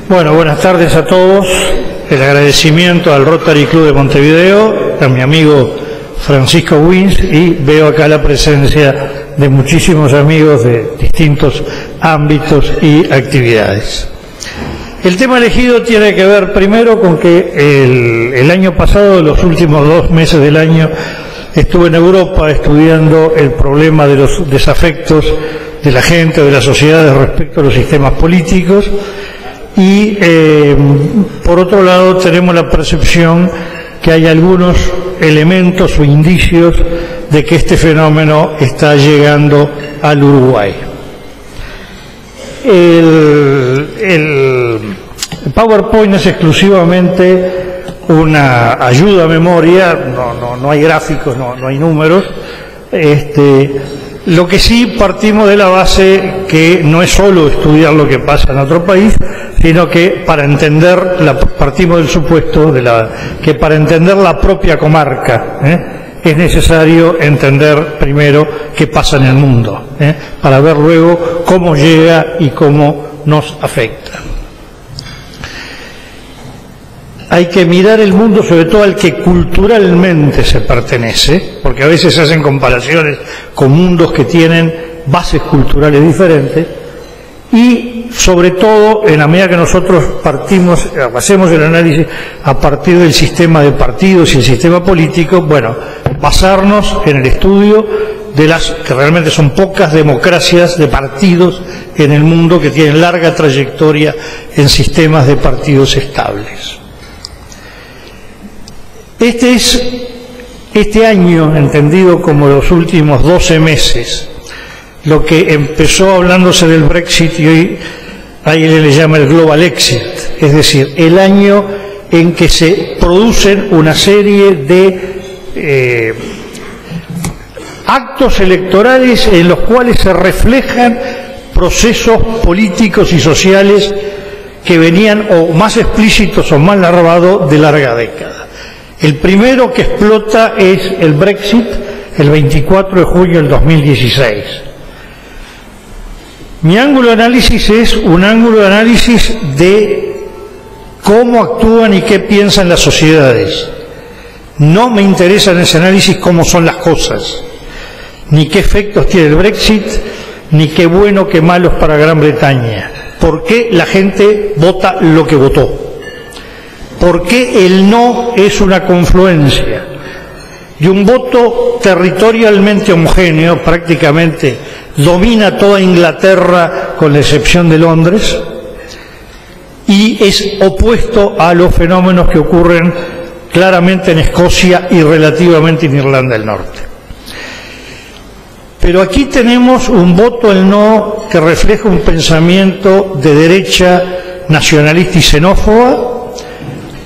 Bueno, buenas tardes a todos. El agradecimiento al Rotary Club de Montevideo, a mi amigo Francisco Wins, y veo acá la presencia de muchísimos amigos de distintos ámbitos y actividades. El tema elegido tiene que ver primero con que el año pasado, los últimos 2 meses del año, estuve en Europa estudiando el problema de los desafectos de la gente, de las sociedades respecto a los sistemas políticos, y por otro lado tenemos la percepción que hay algunos elementos o indicios de que este fenómeno está llegando al Uruguay. El PowerPoint es exclusivamente una ayuda a memoria, no hay gráficos, no hay números. Lo que sí partimos de la base que no es solo estudiar lo que pasa en otro país, sino que para entender, partimos del supuesto que para entender la propia comarca, es necesario entender primero qué pasa en el mundo, para ver luego cómo llega y cómo nos afecta. Hay que mirar el mundo sobre todo al que culturalmente se pertenece, porque a veces se hacen comparaciones con mundos que tienen bases culturales diferentes, y sobre todo en la medida que nosotros hacemos el análisis a partir del sistema de partidos y el sistema político, bueno, basarnos en el estudio de las que realmente son pocas democracias de partidos en el mundo que tienen larga trayectoria en sistemas de partidos estables. Este año, entendido como los últimos 12 meses, lo que empezó hablándose del Brexit y hoy alguien le llama el Global Exit, es decir, el año en que se producen una serie de actos electorales en los cuales se reflejan procesos políticos y sociales que venían o más explícitos o más larvados de larga década. El primero que explota es el Brexit, el 24 de junio del 2016. Mi ángulo de análisis es un ángulo de análisis de cómo actúan y qué piensan las sociedades. No me interesa en ese análisis cómo son las cosas, ni qué efectos tiene el Brexit, ni qué bueno, qué malo es para Gran Bretaña. ¿Por qué la gente vota lo que votó? ¿Por qué el no es una confluencia? Y un voto territorialmente homogéneo, prácticamente domina toda Inglaterra con la excepción de Londres, y es opuesto a los fenómenos que ocurren claramente en Escocia y relativamente en Irlanda del Norte. Pero aquí tenemos un voto el no que refleja un pensamiento de derecha nacionalista y xenófoba,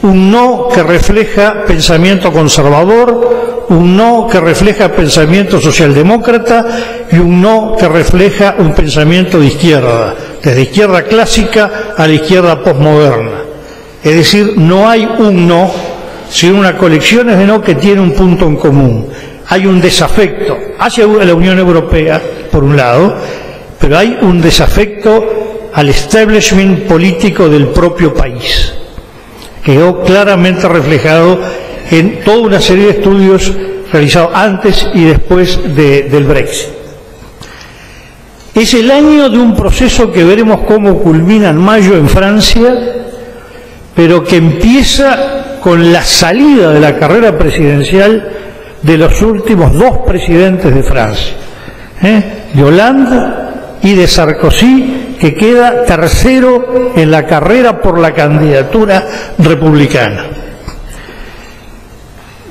un no que refleja pensamiento conservador, un no que refleja pensamiento socialdemócrata y un no que refleja un pensamiento de izquierda, desde izquierda clásica a la izquierda posmoderna. Es decir, no hay un no, sino una colección de no que tiene un punto en común. Hay un desafecto hacia la Unión Europea, por un lado, pero hay un desafecto al establishment político del propio país. Quedó claramente reflejado en toda una serie de estudios realizados antes y después del Brexit. Es el año de un proceso que veremos cómo culmina en mayo en Francia, pero que empieza con la salida de la carrera presidencial de los últimos 2 presidentes de Francia, de Hollande y de Sarkozy, que queda tercero en la carrera por la candidatura republicana,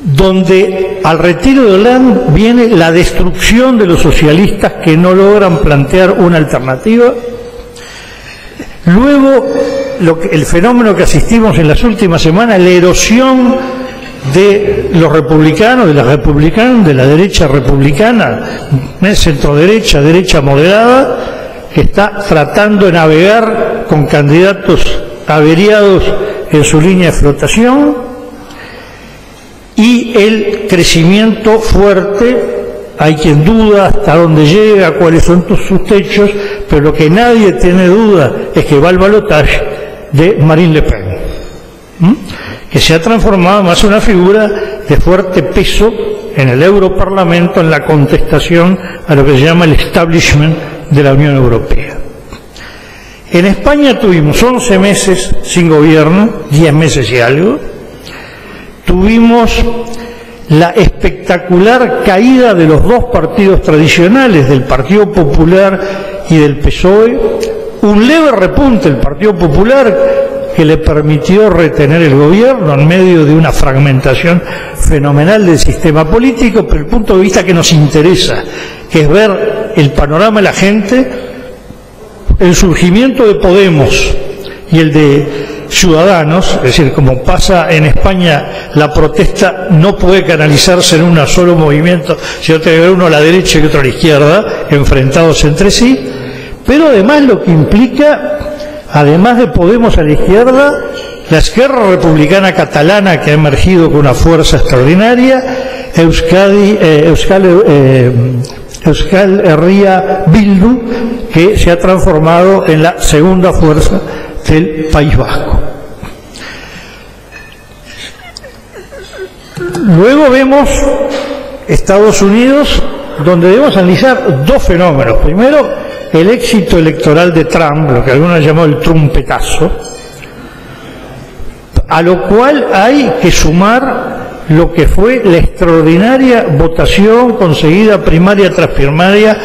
donde al retiro de Hollande viene la destrucción de los socialistas que no logran plantear una alternativa. Luego, el fenómeno que asistimos en las últimas semanas, la erosión de los republicanos, de las republicanas, de la derecha republicana, centro-derecha, derecha moderada, que está tratando de navegar con candidatos averiados en su línea de flotación, y el crecimiento fuerte hay quien duda hasta dónde llega, cuáles son sus techos, pero lo que nadie tiene duda es que va al balotaje de Marine Le Pen, que se ha transformado más en una figura de fuerte peso en el Europarlamento en la contestación a lo que se llama el establishment de la Unión Europea. En España tuvimos 11 meses sin gobierno, 10 meses y algo. Tuvimos la espectacular caída de los dos partidos tradicionales, del Partido Popular y del PSOE, un leve repunte del Partido Popular que le permitió retener el gobierno en medio de una fragmentación fenomenal del sistema político, pero el punto de vista que nos interesa, que es ver el panorama de la gente, el surgimiento de Podemos y el de Ciudadanos, es decir, como pasa en España, la protesta no puede canalizarse en un solo movimiento, sino tiene que haber uno a la derecha y otro a la izquierda, enfrentados entre sí, pero además lo que implica, además de Podemos a la izquierda, la Esquerra Republicana Catalana, que ha emergido con una fuerza extraordinaria, Euskal Herria Bildu, que se ha transformado en la segunda fuerza del País Vasco. Luego vemos Estados Unidos, donde debemos analizar dos fenómenos. Primero, el éxito electoral de Trump, lo que algunos llaman el trumpetazo, a lo cual hay que sumar lo que fue la extraordinaria votación conseguida primaria tras primaria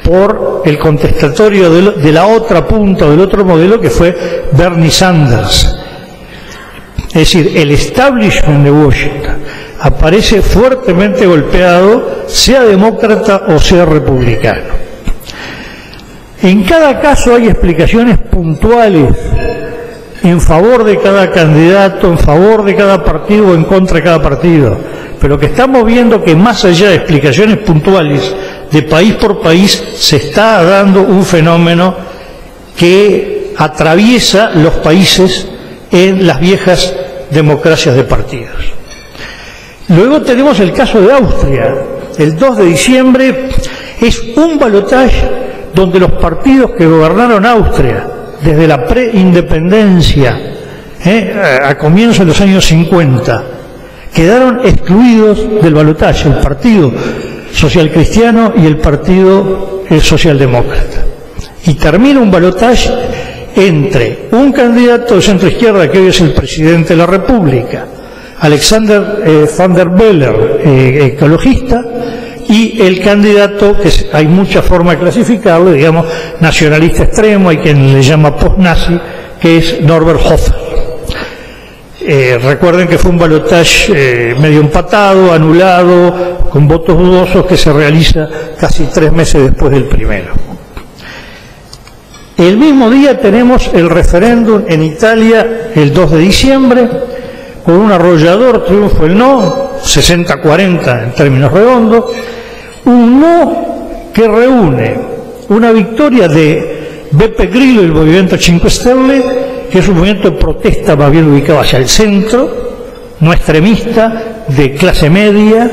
por el contestatorio de la otra punta, del otro modelo, que fue Bernie Sanders. Es decir, el establishment de Washington aparece fuertemente golpeado, sea demócrata o sea republicano. En cada caso hay explicaciones puntuales en favor de cada candidato, en favor de cada partido o en contra de cada partido. Pero que estamos viendo que más allá de explicaciones puntuales, de país por país, se está dando un fenómeno que atraviesa los países en las viejas democracias de partidos. Luego tenemos el caso de Austria. El 2 de diciembre es un balotaje donde los partidos que gobernaron Austria desde la preindependencia, a comienzos de los años 50, quedaron excluidos del balotaje, el Partido Socialcristiano y el Partido Socialdemócrata. Y termina un balotaje entre un candidato de centro-izquierda que hoy es el presidente de la República, Alexander Van der Bellen, ecologista, y el candidato, que hay muchas formas de clasificarlo, digamos, nacionalista extremo, hay quien le llama post-nazi, que es Norbert Hofer. Recuerden que fue un balotaje medio empatado, anulado, con votos dudosos, que se realiza casi 3 meses después del primero. El mismo día tenemos el referéndum en Italia, el 2 de diciembre, con un arrollador triunfo el no, 60-40 en términos redondos, un no que reúne una victoria de Beppe Grillo y el movimiento Cinque Stelle, que es un movimiento de protesta más bien ubicado hacia el centro, no extremista, de clase media,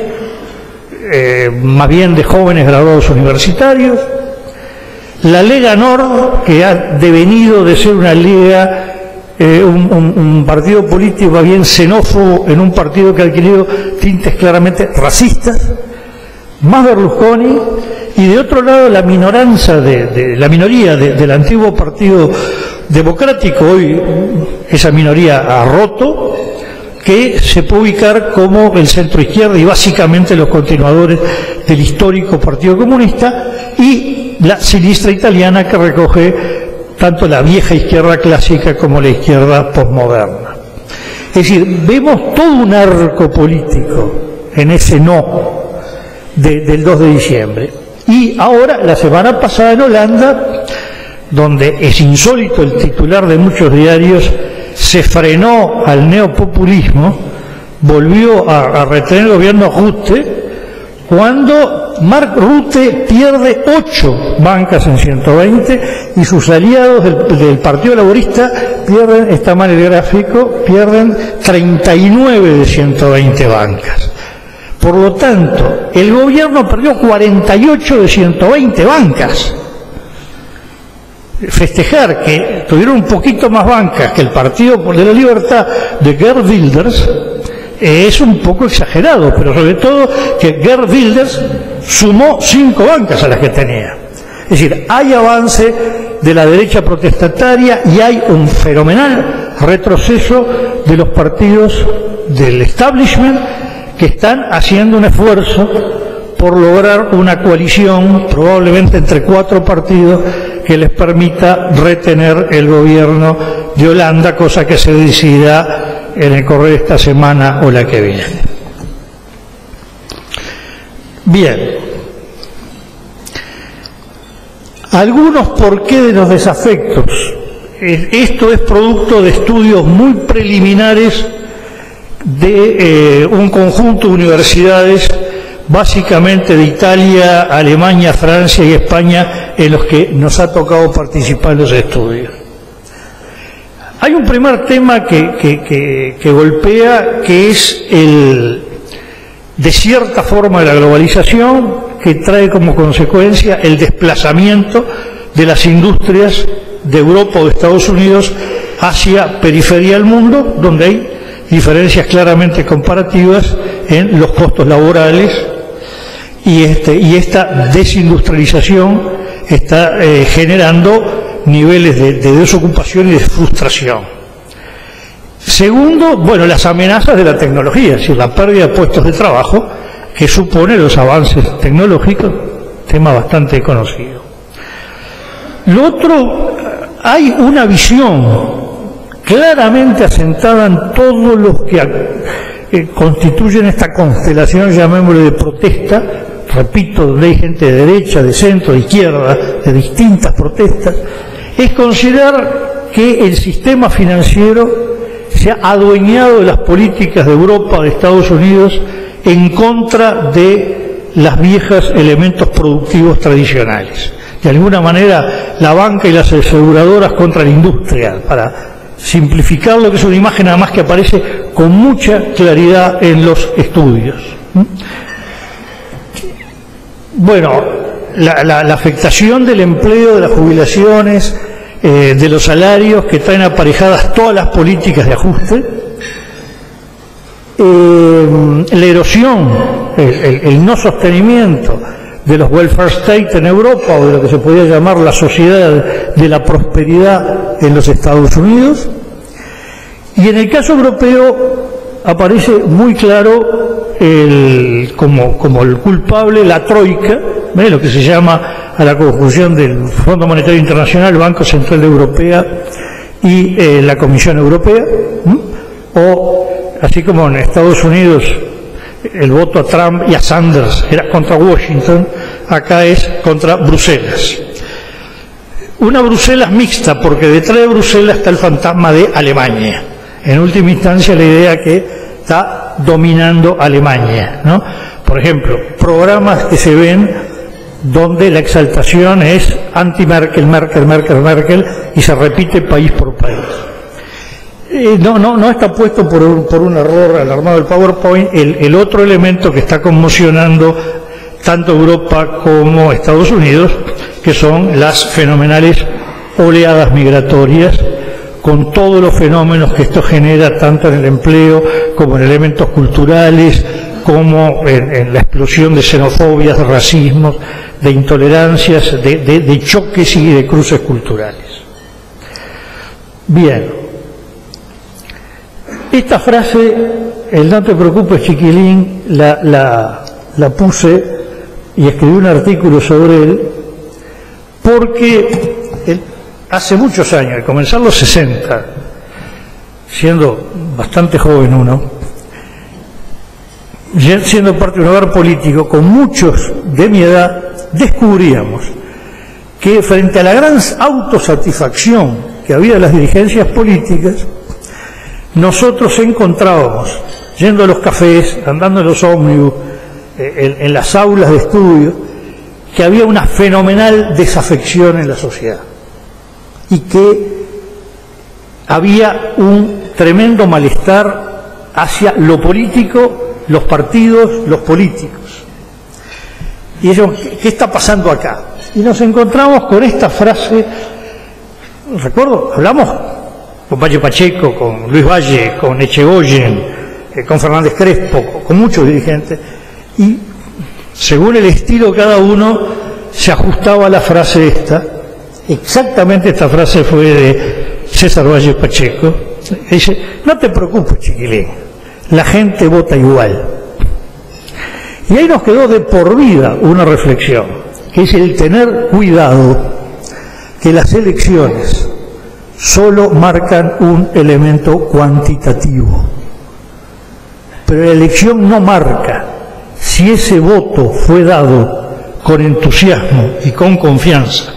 más bien de jóvenes graduados universitarios. La Lega Nord, que ha devenido de ser una liga, un partido político más bien xenófobo, en un partido que ha adquirido tintes claramente racistas, más Berlusconi, y de otro lado la minoría del antiguo Partido Democrático, hoy esa minoría ha roto, que se puede ubicar como el centro izquierda y básicamente los continuadores del histórico Partido Comunista, y la sinistra italiana, que recoge tanto la vieja izquierda clásica como la izquierda posmoderna. Es decir, vemos todo un arco político en ese no del 2 de diciembre. Y ahora, la semana pasada en Holanda, donde es insólito, el titular de muchos diarios, se frenó al neopopulismo, volvió a retener el gobierno Rutte, cuando Mark Rutte pierde 8 bancas en 120 y sus aliados del Partido Laborista pierden, está mal el gráfico, pierden 39 de 120 bancas. Por lo tanto, el gobierno perdió 48 de 120 bancas. Festejar que tuvieron un poquito más bancas que el Partido de la Libertad de Geert Wilders es un poco exagerado, pero sobre todo que Geert Wilders sumó 5 bancas a las que tenía. Es decir, hay avance de la derecha protestataria y hay un fenomenal retroceso de los partidos del establishment que están haciendo un esfuerzo por lograr una coalición, probablemente entre 4 partidos, que les permita retener el gobierno de Holanda, cosa que se decidirá en el correr de esta semana o la que viene. Bien. Algunos porqué de los desafectos. Esto es producto de estudios muy preliminares de un conjunto de universidades, básicamente de Italia, Alemania, Francia y España, en los que nos ha tocado participar en los estudios. Hay un primer tema que golpea, que es de cierta forma la globalización, que trae como consecuencia el desplazamiento de las industrias de Europa o de Estados Unidos hacia periferia del mundo, donde hay diferencias claramente comparativas en los costos laborales, y esta desindustrialización está generando niveles de desocupación y de frustración. Segundo, bueno, las amenazas de la tecnología, es decir, la pérdida de puestos de trabajo que supone los avances tecnológicos, tema bastante conocido. Lo otro, hay una visión claramente asentada en todos los que constituyen esta constelación, llamémosle, de protesta, repito, donde hay gente de derecha, de centro, de izquierda, de distintas protestas, es considerar que el sistema financiero se ha adueñado de las políticas de Europa, de Estados Unidos, en contra de las viejas elementos productivos tradicionales. De alguna manera, la banca y las aseguradoras contra la industria, para simplificar lo que es una imagen además que aparece con mucha claridad en los estudios. Bueno, la afectación del empleo, de las jubilaciones, de los salarios que traen aparejadas todas las políticas de ajuste, la erosión, el no sostenimiento de los welfare state en Europa, o de lo que se podría llamar la sociedad de la prosperidad en los Estados Unidos. Y en el caso europeo aparece muy claro como el culpable la troika, lo que se llama a la conjunción del Fondo Monetario Internacional, Banco Central Europea y la Comisión Europea, o así como en Estados Unidos el voto a Trump y a Sanders era contra Washington, acá es contra Bruselas. Una Bruselas mixta, porque detrás de Bruselas está el fantasma de Alemania. En última instancia, la idea que está dominando Alemania, ¿no? Por ejemplo, programas que se ven donde la exaltación es anti-Merkel, Merkel, Merkel, Merkel, y se repite país por país. No está puesto por un error alarmado del PowerPoint el otro elemento que está conmocionando tanto Europa como Estados Unidos, que son las fenomenales oleadas migratorias, con todos los fenómenos que esto genera tanto en el empleo como en elementos culturales, como en la explosión de xenofobias, de racismos, de intolerancias, de choques y de cruces culturales. Bien. Esta frase, el no te preocupes chiquilín, la puse y escribí un artículo sobre él, porque hace muchos años, al comenzar los 60, siendo bastante joven uno, siendo parte de un hogar político, con muchos de mi edad, descubríamos que frente a la gran autosatisfacción que había de las dirigencias políticas, nosotros encontrábamos, yendo a los cafés, andando en los ómnibus, en las aulas de estudio, que había una fenomenal desafección en la sociedad y que había un tremendo malestar hacia lo político los partidos, los políticos. Y ellos, ¿qué está pasando acá? Y nos encontramos con esta frase, recuerdo, hablamos con Valle Pacheco, con Luis Valle, con Echegoyen, con Fernández Crespo, con muchos dirigentes, y según el estilo de cada uno se ajustaba a la frase esta. Exactamente esta frase fue de César Valle Pacheco. Dice: no te preocupes, chiquilín, la gente vota igual. Y ahí nos quedó de por vida una reflexión, que es el tener cuidado que las elecciones solo marcan un elemento cuantitativo, pero la elección no marca si ese voto fue dado con entusiasmo y con confianza,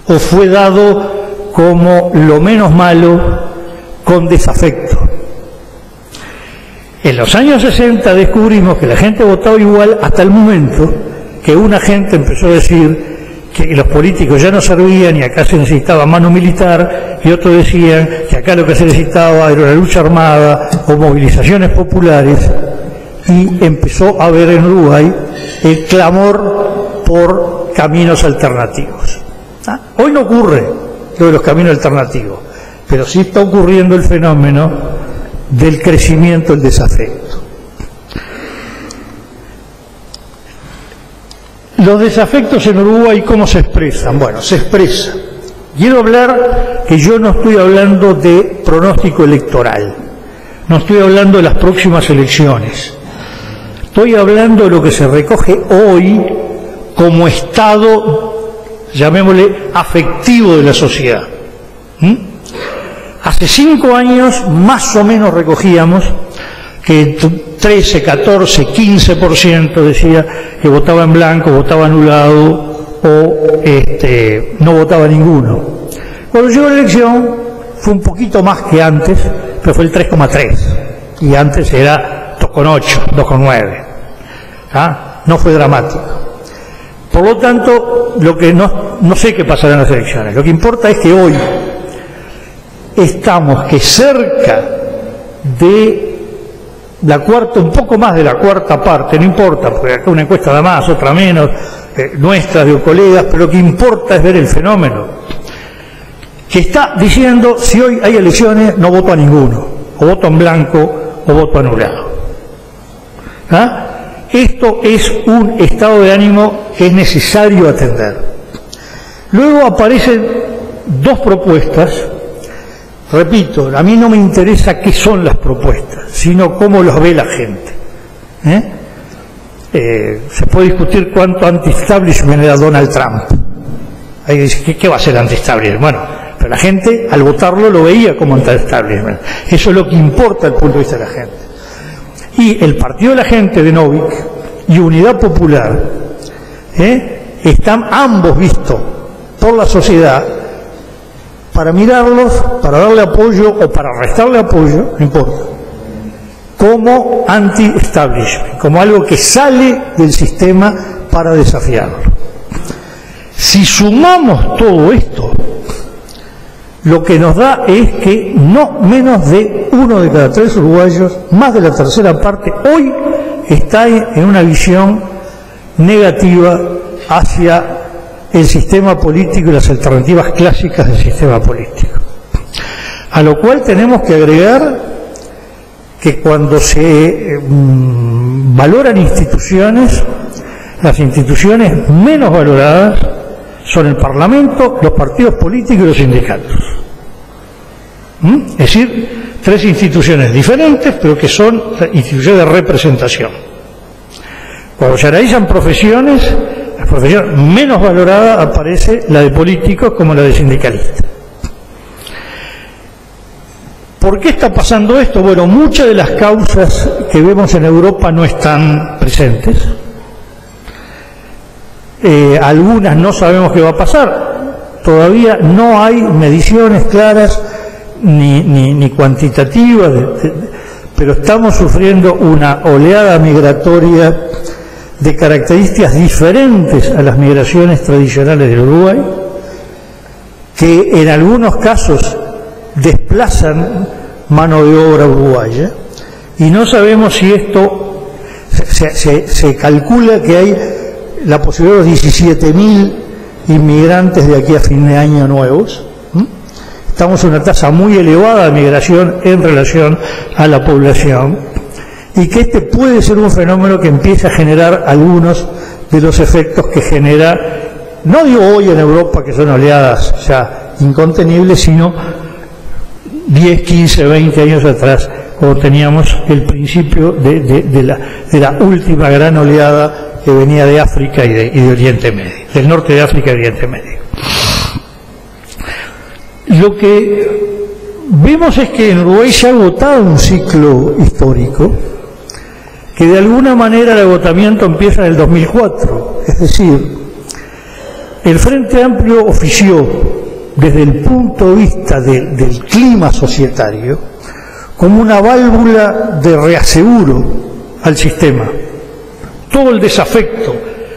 o fue dado como lo menos malo, con desafecto. En los años 60 descubrimos que la gente votaba igual hasta el momento que una gente empezó a decir que los políticos ya no servían y acá se necesitaba mano militar, y otros decían que acá lo que se necesitaba era una lucha armada o movilizaciones populares, y empezó a haber en Uruguay el clamor por caminos alternativos. Hoy no ocurre lo de los caminos alternativos, pero sí está ocurriendo el fenómeno del crecimiento del desafecto. Los desafectos en Uruguay, ¿cómo se expresan? Bueno, se expresa. Quiero hablar que yo no estoy hablando de pronóstico electoral, no estoy hablando de las próximas elecciones, estoy hablando de lo que se recoge hoy como estado, llamémosle, afectivo de la sociedad. Hace 5 años más o menos recogíamos que 13, 14, 15% decía que votaba en blanco, votaba anulado o no votaba ninguno. Cuando llegó la elección fue un poquito más que antes, pero fue el 3,3, y antes era 2,8, 2,9. No fue dramático. Por lo tanto, lo que no sé qué pasará en las elecciones. Lo que importa es que hoy estamos que cerca de la cuarta, un poco más de la cuarta parte, no importa, porque acá una encuesta da más, otra menos, nuestras de colegas, pero lo que importa es ver el fenómeno, que está diciendo: si hoy hay elecciones, no voto a ninguno, o voto en blanco, o voto anulado. Esto es un estado de ánimo que es necesario atender. Luego aparecen dos propuestas. Repito, a mí no me interesa qué son las propuestas, sino cómo las ve la gente. Se puede discutir cuánto anti-establishment era Donald Trump. Ahí dice, ¿qué va a ser anti-establishment? Bueno, pero la gente al votarlo lo veía como anti-establishment. Eso es lo que importa desde el punto de vista de la gente. Y el Partido de la Gente de Novik y Unidad Popular están ambos vistos por la sociedad para mirarlos, para darle apoyo o para restarle apoyo, no importa, como anti-establishment, como algo que sale del sistema para desafiarlo. Si sumamos todo esto, lo que nos da es que no menos de 1 de cada 3 uruguayos, más de la tercera parte, hoy está en una visión negativa hacia el sistema político y las alternativas clásicas del sistema político. A lo cual tenemos que agregar que cuando se valoran instituciones, las instituciones menos valoradas son el Parlamento, los partidos políticos y los sindicatos. Es decir, 3 instituciones diferentes, pero que son instituciones de representación. Cuando se analizan profesiones, la profesión menos valorada aparece la de políticos como la de sindicalistas. ¿Por qué está pasando esto? Bueno, muchas de las causas que vemos en Europa no están presentes. Algunas no sabemos qué va a pasar. Todavía no hay mediciones claras ni cuantitativas, pero estamos sufriendo una oleada migratoria de características diferentes a las migraciones tradicionales del Uruguay, que en algunos casos desplazan mano de obra uruguaya, y no sabemos si esto se calcula que hay la posibilidad de 17.000 inmigrantes de aquí a fin de año nuevos. Estamos en una tasa muy elevada de migración en relación a la población, y que este puede ser un fenómeno que empieza a generar algunos de los efectos que genera, no digo hoy en Europa, que son oleadas ya incontenibles, sino 10, 15, 20 años atrás, cuando teníamos el principio de la última gran oleada que venía de África y de Oriente Medio, del norte de África y Oriente Medio. Lo que vemos es que en Uruguay se ha agotado un ciclo histórico, que de alguna manera el agotamiento empieza en el 2004, es decir, el Frente Amplio ofició desde el punto de vista del clima societario como una válvula de reaseguro al sistema. Todo el desafecto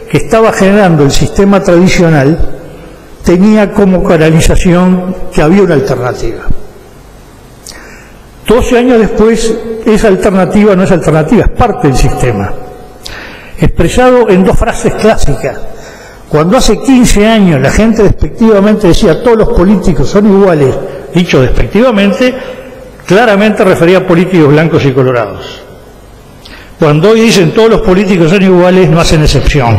que estaba generando el sistema tradicional tenía como canalización que había una alternativa. 12 años después, esa alternativa no es alternativa, es parte del sistema. Expresado en dos frases clásicas. Cuando hace 15 años la gente despectivamente decía todos los políticos son iguales, dicho despectivamente, claramente refería a políticos blancos y colorados. Cuando hoy dicen todos los políticos son iguales, no hacen excepción.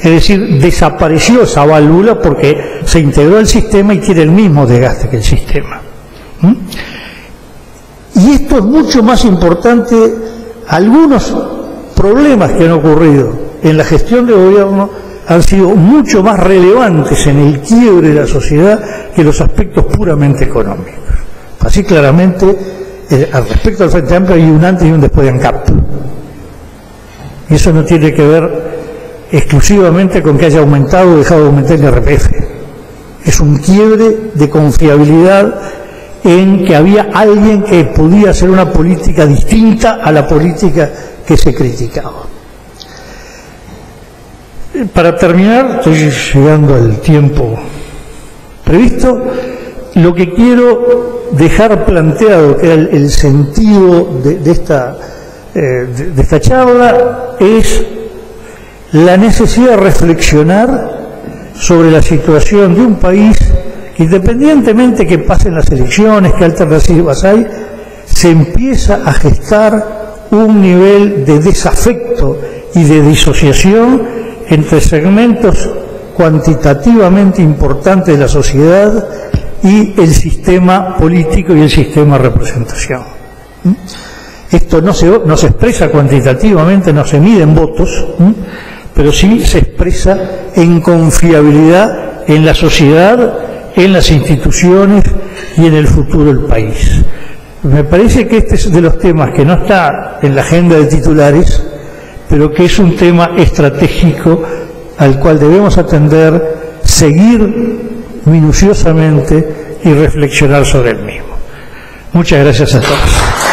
Es decir, desapareció esa válvula porque se integró al sistema y tiene el mismo desgaste que el sistema. Y esto es mucho más importante. Algunos problemas que han ocurrido en la gestión de gobierno han sido mucho más relevantes en el quiebre de la sociedad que los aspectos puramente económicos. Así claramente, al respecto del Frente Amplio hay un antes y un después de ANCAP. Y eso no tiene que ver exclusivamente con que haya aumentado o dejado de aumentar el IRPF. Es un quiebre de confiabilidad en que había alguien que podía hacer una política distinta a la política que se criticaba. Para terminar, estoy llegando al tiempo previsto, lo que quiero dejar planteado, que era el sentido de esta charla, es la necesidad de reflexionar sobre la situación de un país que, independientemente que pasen las elecciones, que alternativas hay, se empieza a gestar un nivel de desafecto y de disociación entre segmentos cuantitativamente importantes de la sociedad y el sistema político y el sistema de representación. Esto no se expresa cuantitativamente, no se mide en votos, pero sí se expresa en confiabilidad en la sociedad, en las instituciones y en el futuro del país. Me parece que este es de los temas que no está en la agenda de titulares, pero que es un tema estratégico al cual debemos atender, seguir minuciosamente y reflexionar sobre el mismo. Muchas gracias a todos.